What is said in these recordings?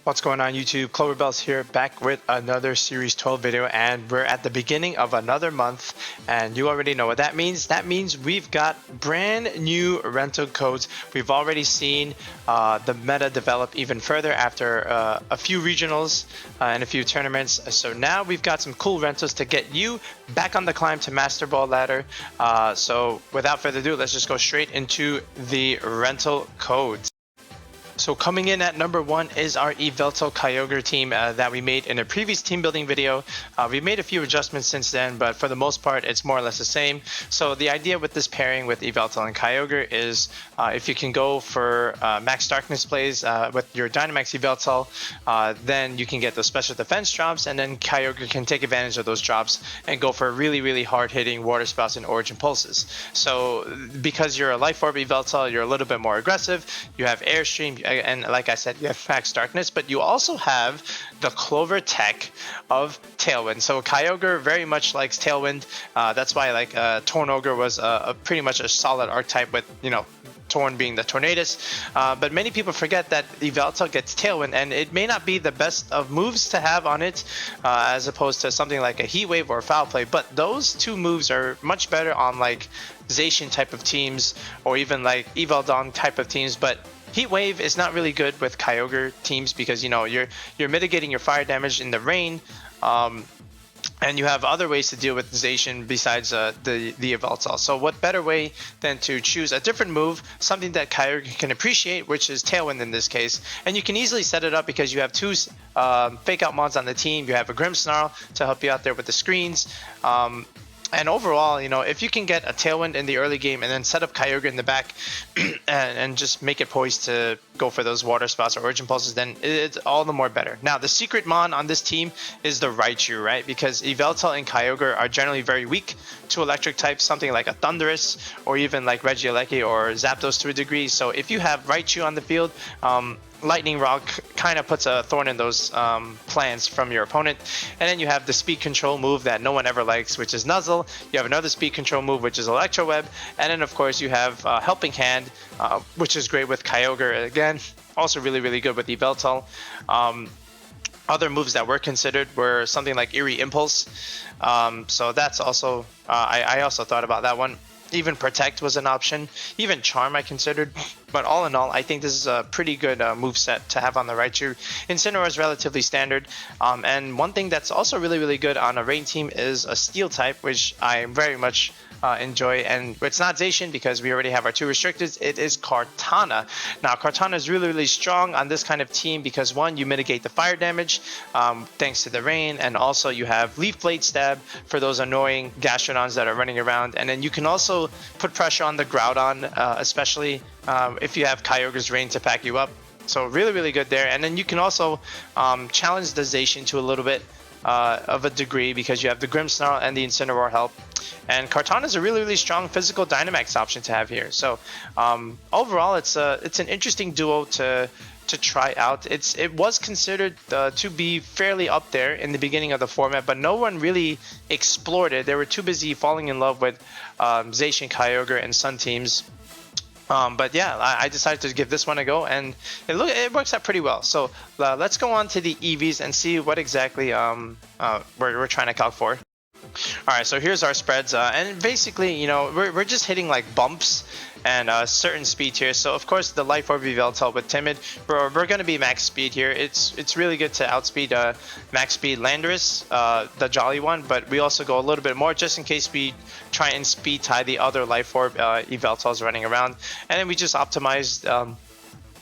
What's going on YouTube? Cloverbells here, back with another Series 12 video, and we're at the beginning of another month, and you already know what that means. That means we've got brand new rental codes. We've already seen the meta develop even further after a few regionals and a few tournaments. So now we've got some cool rentals to get you back on the climb to MasterBall ladder. So without further ado, let's just go straight into the rental codes. So coming in at number 1 is our Yveltal Kyogre team that we made in a previous team building video. We made a few adjustments since then, but for the most part, it's more or less the same. So the idea with this pairing with Yveltal and Kyogre is if you can go for max darkness plays with your dynamax Yveltal, then you can get those special defense drops, and then Kyogre can take advantage of those drops and go for really hard hitting water spouts and origin pulses. So because you're a life orb Yveltal, you're a little bit more aggressive. You have airstream, and like I said, you have max darkness, but you also have the Clover tech of Tailwind. So Kyogre very much likes Tailwind. That's why like Torn Ogre was pretty much a solid archetype with, you know, Torn being the Tornadus, but many people forget that Yveltal gets Tailwind, and it may not be the best of moves to have on it as opposed to something like a Heat Wave or Foul Play, but those two moves are much better on like Zacian type of teams or even like Yveltal type of teams. But Heat Wave is not really good with Kyogre teams because, you know, you're mitigating your fire damage in the rain, and you have other ways to deal with Zacian besides the Yveltal. So what better way than to choose a different move, something that Kyogre can appreciate, which is Tailwind in this case. And you can easily set it up because you have two fake out mons on the team. You have a Grimmsnarl to help you out there with the screens. And overall, you know, if you can get a Tailwind in the early game and then set up Kyogre in the back and just make it poised to go for those water spouts or origin pulses, then it's all the more better. Now, the secret mon on this team is the Raichu, right? Because Yveltal and Kyogre are generally very weak to electric types, something like a Thundurus or even like Regieleki or Zapdos to a degree. So if you have Raichu on the field, Lightning Rock kind of puts a thorn in those plans from your opponent. And then you have the speed control move that no one ever likes, which is Nuzzle. You have another speed control move, which is Electro Web. And then of course you have Helping Hand, which is great with Kyogre again. Also really good with Yveltal. Other moves that were considered were something like Eerie Impulse. So that's also, I also thought about that one. Even Protect was an option. Even Charm I considered. But all in all, I think this is a pretty good move set to have on the Raichu. Incineroar is relatively standard. And one thing that's also really good on a rain team is a Steel type, which I very much enjoy. And it's not Zacian because we already have our 2 restricteds. It is Kartana. Now, Kartana is really strong on this kind of team because, one, you mitigate the fire damage thanks to the rain, and also you have Leaf Blade Stab for those annoying Gastrodons that are running around. And then you can also put pressure on the Groudon, especially if you have Kyogre's Rain to pack you up. So really good there. And then you can also challenge the Zacian to a little bit of a degree because you have the Grimmsnarl and the Incineroar help. And Kartana is a really strong physical Dynamax option to have here. So overall, it's an interesting duo to try out. It was considered to be fairly up there in the beginning of the format, but no one really explored it. They were too busy falling in love with Zacian, Kyogre, and Sun teams. But yeah, I decided to give this one a go, and it works out pretty well. So let's go on to the EVs and see what exactly we're trying to calc for. Alright, so here's our spreads, and basically, you know, we're just hitting like bumps and certain speed here. So of course the Life Orb Yveltal with Timid, we're going to be max speed here. It's really good to outspeed max speed Landorus, the Jolly one, but we also go a little bit more just in case we try and speed tie the other Life Orb Yveltals running around. And then we just optimized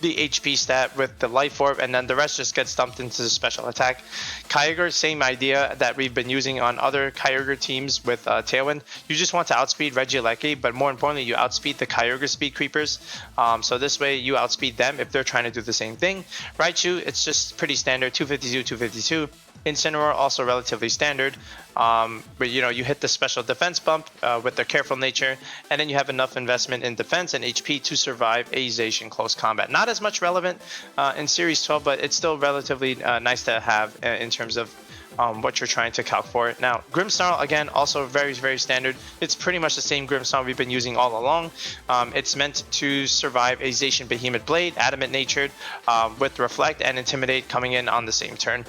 the HP stat with the Life Orb, and then the rest just gets dumped into the special attack. Kyogre, same idea that we've been using on other Kyogre teams with Tailwind. You just want to outspeed Regieleki, but more importantly, you outspeed the Kyogre speed creepers. So this way you outspeed them if they're trying to do the same thing. Raichu, it's just pretty standard, 252. Incineroar, also relatively standard. But you know, you hit the special defense bump with their careful nature, and then you have enough investment in defense and HP to survive a Zacian close combat. Not as much relevant in Series 12, but it's still relatively nice to have in terms of what you're trying to calc for. Now, Grimmsnarl, again, also very, very standard. It's pretty much the same Grimmsnarl we've been using all along. It's meant to survive a Zacian Behemoth Blade, Adamant Natured, with Reflect and Intimidate coming in on the same turn.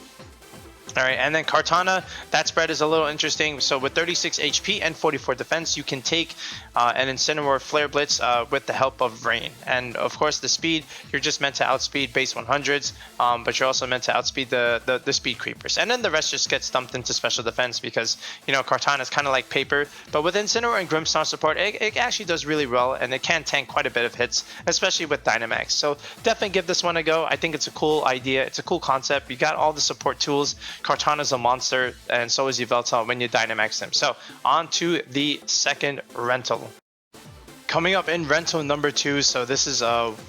Alright, and then Kartana, that spread is a little interesting. So with 36 HP and 44 defense, you can take an Incineroar Flare Blitz with the help of Rain. And of course the speed, you're just meant to outspeed base 100s, but you're also meant to outspeed the speed creepers. And then the rest just gets dumped into special defense because, you know, Kartana is kind of like paper. But with Incineroar and Grimmsnarl support, it actually does really well, and it can tank quite a bit of hits, especially with Dynamax. So definitely give this one a go. I think it's a cool idea. It's a cool concept. You got all the support tools. Kartana's a monster, and so is Yveltal when you Dynamax them. So on to the second rental. Coming up in rental number 2, so this is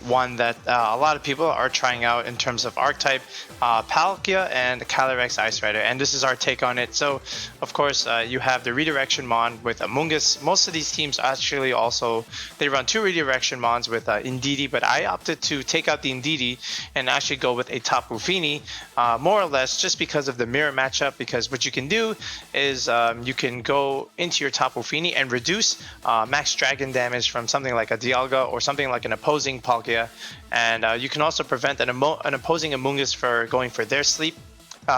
one that a lot of people are trying out in terms of archetype, Palkia and Calyrex Ice Rider, and this is our take on it. So of course you have the Redirection Mon with Amoonguss. Most of these teams actually also, they run 2 Redirection Mons with Indeedee, but I opted to take out the Indeedee and actually go with a Tapu Fini, more or less just because of the mirror matchup, because what you can do is you can go into your Tapu Fini and reduce max dragon damage from something like a Dialga or something like an opposing Palkia, and you can also prevent an opposing Amoonguss for going for their sleep,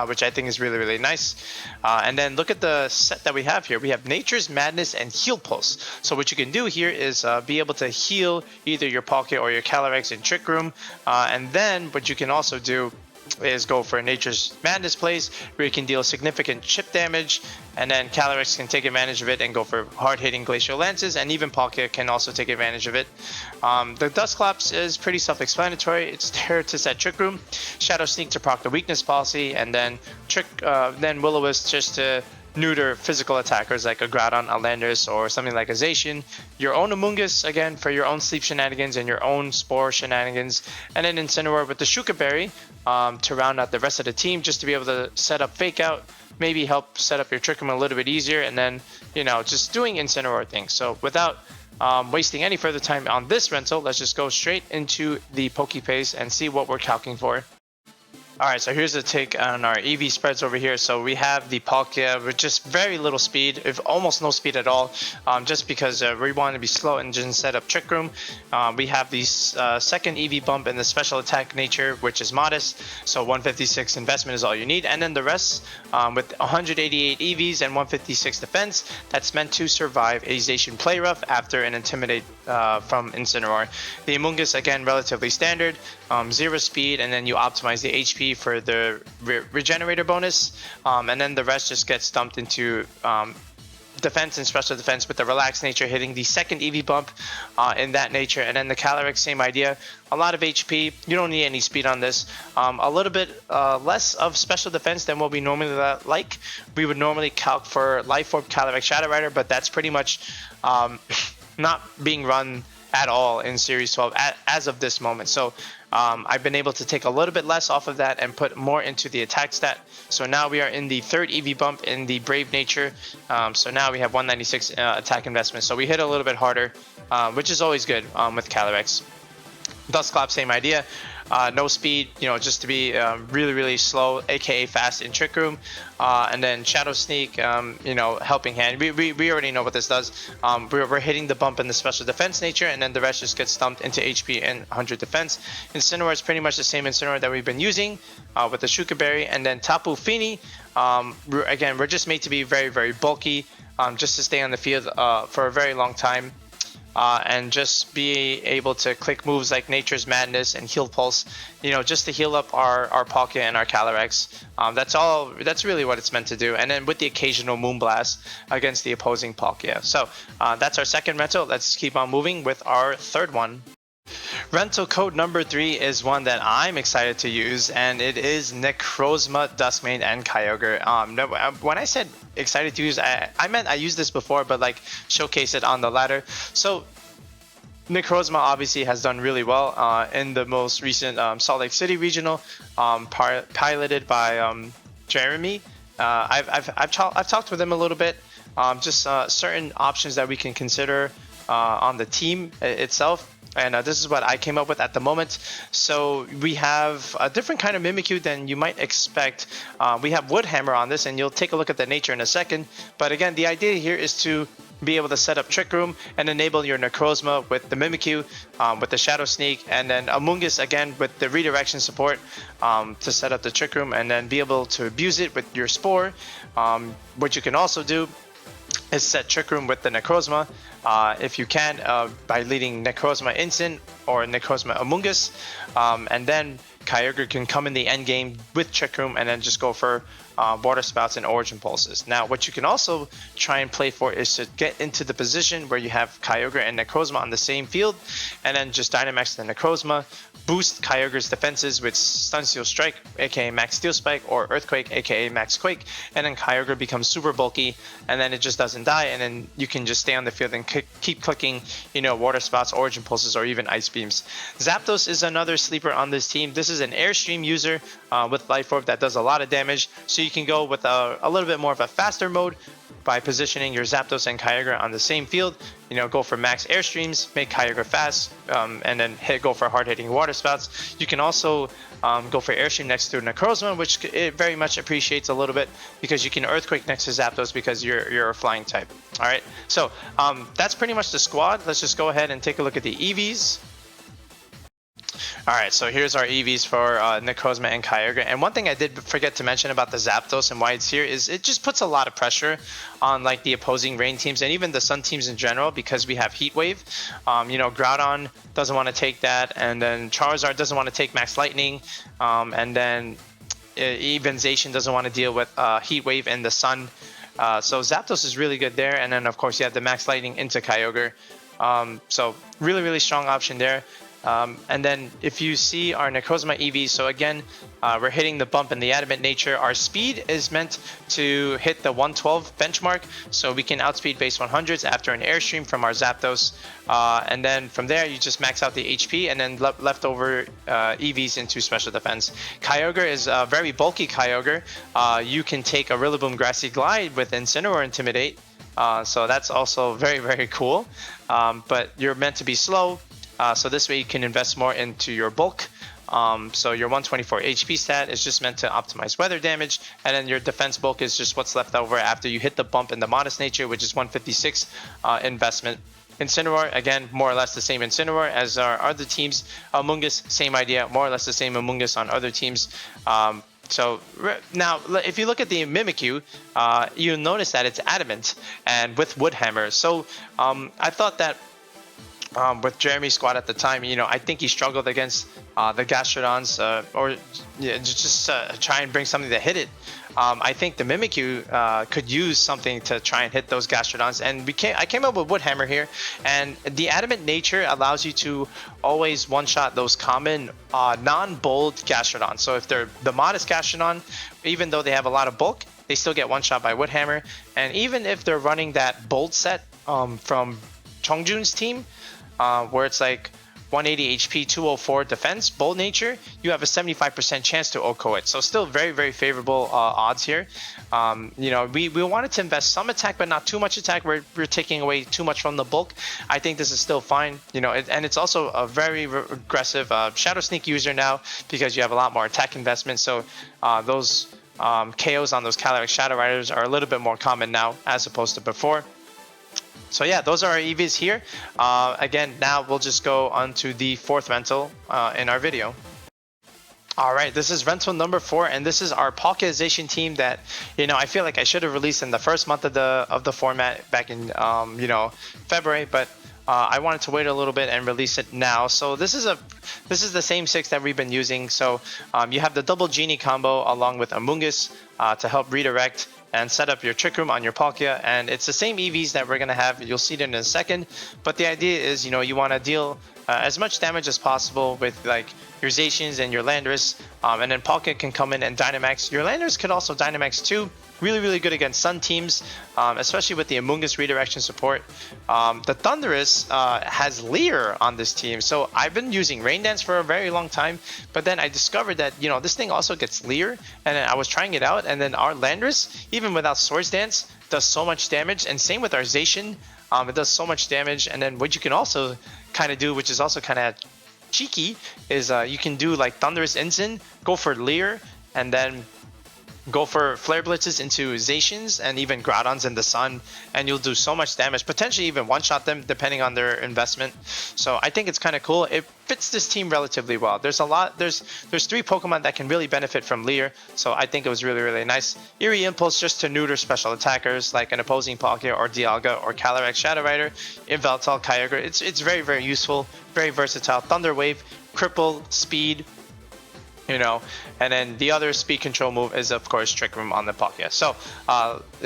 which I think is really, really nice. And then look at the set that we have here. We have Nature's Madness and Heal Pulse. So what you can do here is be able to heal either your Palkia or your Calyrex in Trick Room, and then what you can also do is go for Nature's Madness plays where you can deal significant chip damage, and then Calyrex can take advantage of it and go for hard-hitting Glacial Lances, and even Palkia can also take advantage of it. The Dusclops is pretty self-explanatory. It's there to set Trick Room, Shadow Sneak to proc the Weakness Policy, and then then Will-O-Wisp just to neuter physical attackers like a Groudon, a Landorus, or something like a Zacian. Your own Amoonguss, again, for your own sleep shenanigans and your own spore shenanigans. And then Incineroar with the Shuka Berry to round out the rest of the team, just to be able to set up Fake Out, maybe help set up your Trick Room a little bit easier, and then, you know, just doing Incineroar things. So without wasting any further time on this rental, let's just go straight into the Pokepaste and see what we're calculating for. Alright, so here's a take on our EV spreads over here. So we have the Palkia with just very little speed, if almost no speed at all, just because we want to be slow and just set up Trick Room. We have the second EV bump in the special attack nature, which is modest, so 156 investment is all you need. And then the rest, with 188 EVs and 156 defense, that's meant to survive a Zacian Play Rough after an Intimidate from Incineroar. The Amoonguss, again, relatively standard, 0 speed, and then you optimize the HP for the regenerator bonus, and then the rest just gets dumped into defense and special defense with the relaxed nature hitting the second EV bump in that nature. And then the Calyrex, same idea, a lot of HP, you don't need any speed on this, a little bit less of special defense than what we normally like. We would normally calc for Life Orb, Calyrex, Shadow Rider, but that's pretty much not being run at all in Series 12 as of this moment. So I've been able to take a little bit less off of that and put more into the attack stat. So now we are in the third EV bump in the Brave Nature. So now we have 196 attack investment. So we hit a little bit harder, which is always good with Calyrex. Dusclops, same idea. No speed, you know, just to be really, really slow, aka fast in Trick Room. And then Shadow Sneak, you know, Helping Hand. We already know what this does. We're hitting the bump in the special defense nature, and then the rest just gets dumped into HP and 100 defense. Incineroar is pretty much the same Incineroar that we've been using with the Shuka Berry. And then Tapu Fini, again, we're just made to be very, very bulky, just to stay on the field for a very long time. And just be able to click moves like Nature's Madness and Heal Pulse, you know, just to heal up our Palkia and our Calyrex. That's really what it's meant to do. And then with the occasional Moonblast against the opposing Palkia. So that's our second rental. Let's keep on moving with our third one. Rental code number 3 is one that I'm excited to use, and it is Necrozma, Duskmane, and Kyogre. When I said excited to use, I meant I used this before, but like showcase it on the ladder. So Necrozma obviously has done really well in the most recent Salt Lake City regional, piloted by Jeremy. I've talked with him a little bit, just certain options that we can consider on the team itself. and this is what I came up with at the moment. So we have a different kind of Mimikyu than you might expect. We have Wood Hammer on this, and you'll take a look at the nature in a second. But again, the idea here is to be able to set up Trick Room and enable your Necrozma with the Mimikyu, with the Shadow Sneak, and then Amoonguss again with the redirection support to set up the Trick Room, and then be able to abuse it with your Spore. What you can also do is set Trick Room with the Necrozma, if you can, by leading Necrozma Instant or Necrozma Amoonguss, and then Kyogre can come in the end game with Trick Room and then just go for Water Spouts and Origin Pulses. Now, what you can also try and play for is to get into the position where you have Kyogre and Necrozma on the same field, and then just Dynamax the Necrozma, boost Kyogre's defenses with Stun Steel Strike, aka Max Steel Spike, or Earthquake, aka Max Quake, and then Kyogre becomes super bulky, and then it just doesn't die, and then you can just stay on the field and keep clicking, you know, Water Spouts, Origin Pulses, or even Ice Beams. Zapdos is another sleeper on this team. This is an Airstream user with Life Orb that does a lot of damage, so you can go with a little bit more of a faster mode by positioning your Zapdos and Kyogre on the same field. You know, go for max Airstreams, make Kyogre fast, and then go for hard-hitting Water Spouts. You can also go for Airstream next to Necrozma, which it very much appreciates a little bit because you can Earthquake next to Zapdos because you're a flying type. All right, so that's pretty much the squad. Let's just go ahead and take a look at the EVs. Alright, so here's our EVs for Necrozma and Kyogre. And one thing I did forget to mention about the Zapdos and why it's here is it just puts a lot of pressure on like the opposing rain teams and even the sun teams in general, because we have Heat Wave. You know, Groudon doesn't want to take that, and then Charizard doesn't want to take Max Lightning, and then even Zacian doesn't want to deal with Heat Wave and the sun. So Zapdos is really good there, and then of course you have the Max Lightning into Kyogre. So really strong option there. And then if you see our Necrozma EV, so again, we're hitting the bump in the adamant nature. Our speed is meant to hit the 112 benchmark, so we can outspeed base 100s after an Airstream from our Zapdos. And then from there, you just max out the HP and then leftover EVs into special defense. Kyogre is a very bulky Kyogre. You can take a Rillaboom Grassy Glide with Incinerate or Intimidate. So that's also very cool. But you're meant to be slow. So this way you can invest more into your bulk. So your 124 HP stat is just meant to optimize weather damage, and then your defense bulk is just what's left over after you hit the bump in the modest nature, which is 156 investment. Incineroar, again, more or less the same Incineroar as our other teams. Amoonguss, same idea, more or less the same Amoonguss on other teams. So now, if you look at the Mimikyu, you'll notice that it's adamant and with Wood Hammer. So I thought that with Jeremy's squad at the time, you know, I think he struggled against the Gastrodons, or just try and bring something to hit it. I think the Mimikyu could use something to try and hit those Gastrodons, and I came up with Wood Hammer here, and the adamant nature allows you to always one-shot those common non-bold Gastrodons. So if they're the modest Gastrodon, even though they have a lot of bulk, they still get one-shot by Wood Hammer. And even if they're running that bold set from Chongjun's team, where it's like 180 HP, 204 defense, bold nature, you have a 75% chance to OHKO it. So still very favorable odds here. You know, we wanted to invest some attack, but not too much attack. We're taking away too much from the bulk. I think this is still fine. You know, and it's also a very aggressive Shadow Sneak user now because you have a lot more attack investment. So those KOs on those Calyrex Shadow Riders are a little bit more common now as opposed to before. So yeah, those are our EVs here. Again, now we'll just go on to the fourth rental in our video. Alright, this is rental number 4, and this is our Palkia Zacian team that, you know, I feel like I should have released in the first month of the format back in, you know, February, but I wanted to wait a little bit and release it now. So this is the same 6 that we've been using. So you have the double Genie combo along with Amoonguss to help redirect and set up your Trick Room on your Palkia, and it's the same EVs that we're going to have. You'll see it in a second, but the idea is, you know, you want to deal as much damage as possible with like your Zacians and your Landorus, and then Palkia can come in and Dynamax. Your Landorus could also Dynamax too. Really good against Sun teams, especially with the Amoonguss redirection support. The Thundurus has Leer on this team, so I've been using Rain Dance for a very long time, but then I discovered that, you know, this thing also gets Leer, and then I was trying it out, and then our Landorus, even without Swords Dance, does so much damage, and same with our Zacian. It does so much damage. And then what you can also kind of do, which is also kind of cheeky, is you can do like Thunderous Ensign, go for Leer, and then go for Flare Blitzes into Zacians and even Groudons in the sun, and you'll do so much damage, potentially even one-shot them depending on their investment. So I think it's kind of cool. It fits this team relatively well. There's 3 Pokemon that can really benefit from Leer, so I think it was really, really nice. Eerie Impulse just to neuter special attackers like an opposing Palkia or Dialga or Calyrex Shadow Rider, Yveltal, Kyogre. It's very, very useful, very versatile. Thunder Wave, Cripple, Speed, you know, and then the other speed control move is of course Trick Room on the Palkia. So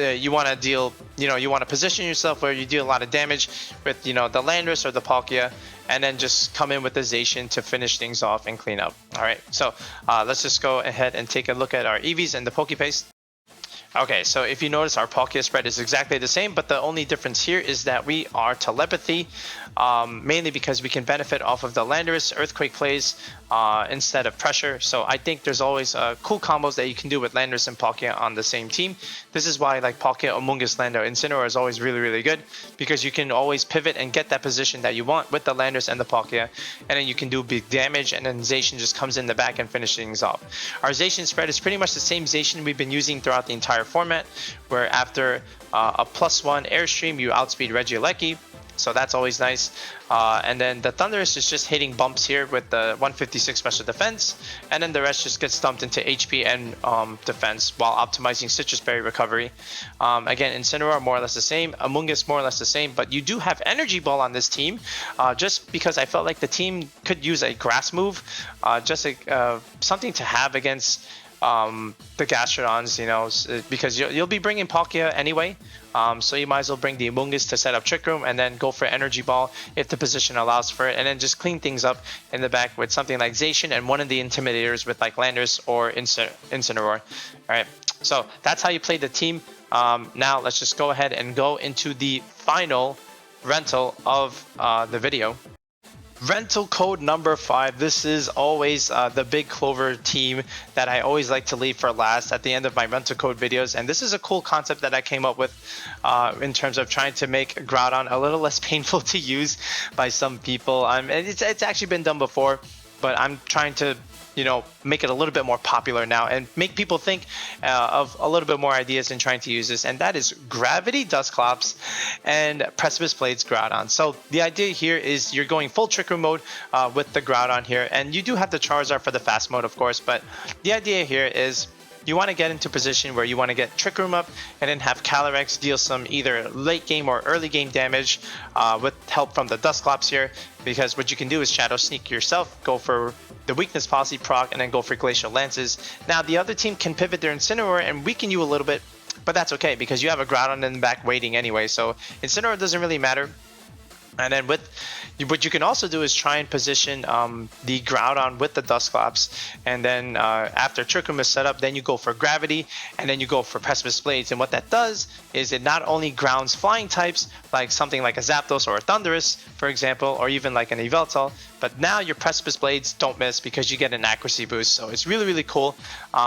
you want to deal, you want to position yourself where you deal a lot of damage with, the Landorus or the Palkia, and then just come in with the Zacian to finish things off and clean up. All right, so let's just go ahead and take a look at our EVs and the Pokepaste. Okay, so if you notice, our Palkia spread is exactly the same, but the only difference here is that we are telepathy, mainly because we can benefit off of the Landorus Earthquake plays instead of pressure. So I think there's always cool combos that you can do with Landorus and Palkia on the same team. This is why like Palkia, Amoonguss, Lando, Incineroar is always really, really good, because you can always pivot and get that position that you want with the Landorus and the Palkia, and then you can do big damage, and then Zacian just comes in the back and finishes things off. Our Zacian spread is pretty much the same Zacian we've been using throughout the entire format, where after a +1 Airstream you outspeed Regieleki, so that's always nice. And then the Thunderous is just hitting bumps here with the 156 special defense, and then the rest just gets dumped into HP and defense while optimizing Citrus Berry recovery. Again, Incineroar more or less the same, Amoonguss more or less the same, but you do have Energy Ball on this team, just because I felt like the team could use a grass move, just something to have against the Gastrodons, because you'll be bringing Palkia anyway, so you might as well bring the Amoonguss to set up Trick Room and then go for Energy Ball if the position allows for it, and then just clean things up in the back with something like Zacian and one of the Intimidators with like Landorus or Incineroar. Alright, so that's how you play the team. Now let's just go ahead and go into the final rental of the video. Rental code number 5. This is always the big Clover team that I always like to leave for last at the end of my rental code videos, and this is a cool concept that I came up with in terms of trying to make Groudon a little less painful to use by some people. It's actually been done before, but I'm trying to make it a little bit more popular now and make people think of a little bit more ideas in trying to use this, and that is Gravity Dusclops and Precipice Blades Groudon. So the idea here is you're going full Trick Room mode with the Groudon here, and you do have the Charizard for the fast mode, of course, but the idea here is you want to get into position where you want to get Trick Room up and then have Calyrex deal some either late game or early game damage with help from the Dusclops here, because what you can do is Shadow Sneak yourself, go for the Weakness Policy proc, and then go for Glacial Lances. Now the other team can pivot their Incineroar and weaken you a little bit, but that's okay because you have a Groudon in the back waiting anyway, so Incineroar doesn't really matter. And then what you can also do is try and position the Groudon with the Dusclops, and then after Trick Room is set up, then you go for Gravity, and then you go for Precipice Blades. And what that does is it not only grounds flying types, like something like a Zapdos or a Thunderous, for example, or even like an Yveltal, but now your Precipice Blades don't miss because you get an accuracy boost. So it's really, really cool.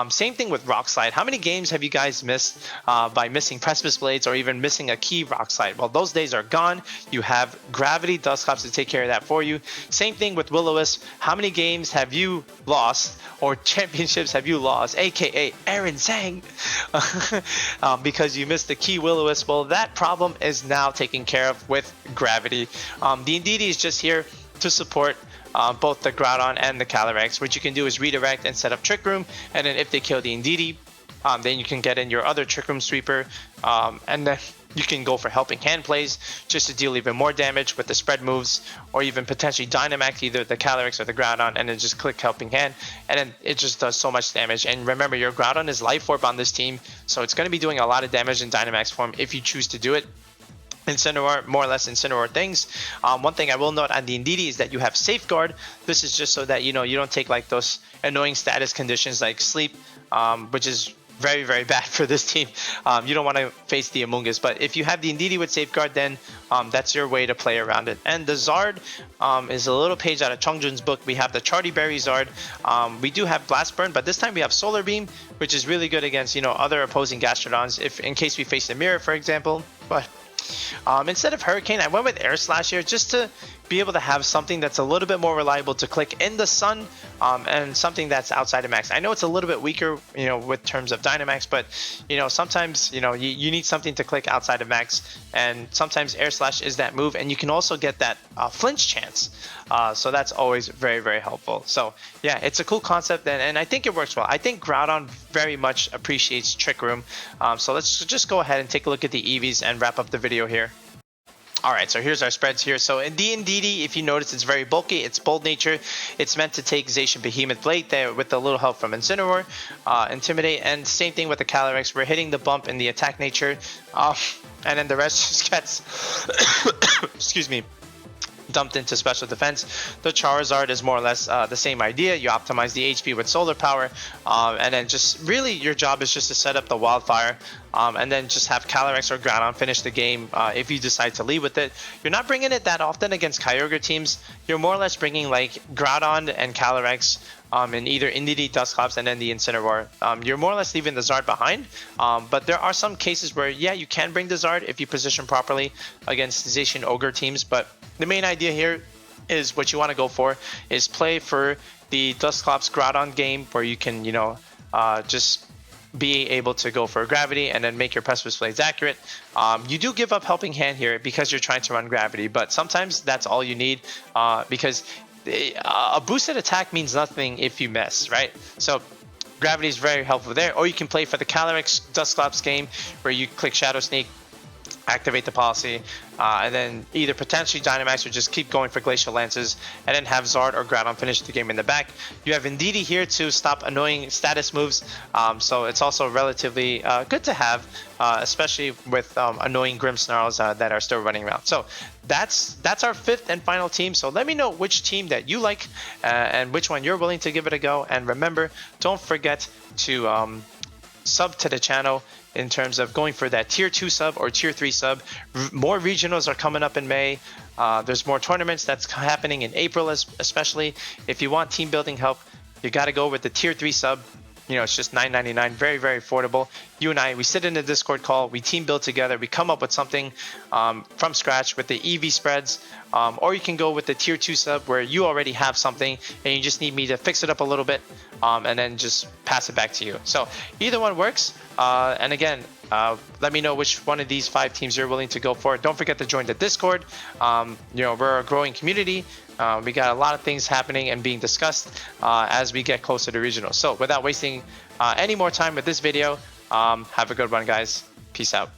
Same thing with Rock Slide. How many games have you guys missed by missing Precipice Blades or even missing a key Rock Slide? Well, those days are gone. You have Gravity Dusclops to take care of that for you. Same thing with Will-O-Wisp. How many games have you lost or championships have you lost, aka Aaron Zhang, because you missed the key Will-O-Wisp? Well, that problem is now taken care of with Gravity. The Indeedee is just here to support both the Groudon and the Calyrex. What you can do is redirect and set up Trick Room, and then if they kill the Indeedee, then you can get in your other Trick Room Sweeper, and then you can go for Helping Hand plays just to deal even more damage with the spread moves, or even potentially Dynamax either the Calyrex or the Groudon, and then just click Helping Hand, and then it just does so much damage. And remember, your Groudon is Life Orb on this team, so it's going to be doing a lot of damage in Dynamax form if you choose to do it. Incineroar, more or less Incineroar things. One thing I will note on the Indeedee is that you have Safeguard. This is just so that you don't take like those annoying status conditions like sleep, which is very, very bad for this team. You don't want to face the Amoonguss, but if you have the Indeedee with Safeguard, then that's your way to play around it. And the Zard is a little page out of Chongjun's book. We have the Charty Berry Zard. We do have Blast Burn, but this time we have Solar Beam, which is really good against other opposing Gastrodons, if in case we face the mirror, for example. But Instead of Hurricane, I went with Air Slash here just to be able to have something that's a little bit more reliable to click in the sun, and something that's outside of max. I know it's a little bit weaker, with terms of dynamax, but sometimes you need something to click outside of max, and sometimes Air Slash is that move, and you can also get that flinch chance. So that's always very, very helpful. So yeah, it's a cool concept, and I think it works well. I think Groudon very much appreciates Trick Room. So let's just go ahead and take a look at the EVs and wrap up the video here. Alright, so here's our spreads here. So in the Indeedee, if you notice, it's very bulky, it's bold nature. It's meant to take Zacian Behemoth Blade there with a little help from Incineroar, Intimidate, and same thing with the Calyrex. We're hitting the bump in the attack nature, and then the rest just gets, excuse me, dumped into special defense. The Charizard is more or less the same idea. You optimize the HP with solar power, and then just really your job is just to set up the wildfire, and then just have Calyrex or Groudon finish the game if you decide to lead with it. You're not bringing it that often against Kyogre teams. You're more or less bringing like Groudon and Calyrex in either Indeedee, Dusk, and then the Incineroar. You're more or less leaving the Zard behind, but there are some cases where, yeah, you can bring the Zard if you position properly against Zacian Ogre teams, but the main idea here is what you want to go for is play for the Dusclops Groudon game where you can, just be able to go for Gravity and then make your Precipice Blades accurate. You do give up Helping Hand here because you're trying to run Gravity, but sometimes that's all you need, because a boosted attack means nothing if you miss, right? So Gravity is very helpful there. Or you can play for the Calyrex Dusclops game where you click Shadow Sneak, activate the policy, and then either potentially Dynamax or just keep going for Glacial Lances, and then have Zard or Groudon finish the game in the back. You have Indeedee here to stop annoying status moves, so it's also relatively good to have, especially with annoying Grimmsnarls that are still running around. So that's our fifth and final team. So let me know which team that you like, and which one you're willing to give it a go. And remember, don't forget to sub to the channel in terms of going for that tier 2 sub or tier 3 sub. More regionals are coming up in May. There's more tournaments that's happening in April, especially. If you want team building help, you got to go with the tier 3 sub. It's just $9.99, very, very affordable. You and I, we sit in a Discord call, we team build together, we come up with something from scratch with the EV spreads, or you can go with the tier 2 sub where you already have something and you just need me to fix it up a little bit, and then just pass it back to you. So either one works, and again, let me know which one of these 5 teams you're willing to go for. Don't forget to join the Discord. We're a growing community. We got a lot of things happening and being discussed as we get closer to regionals. So without wasting any more time with this video, have a good one, guys. Peace out.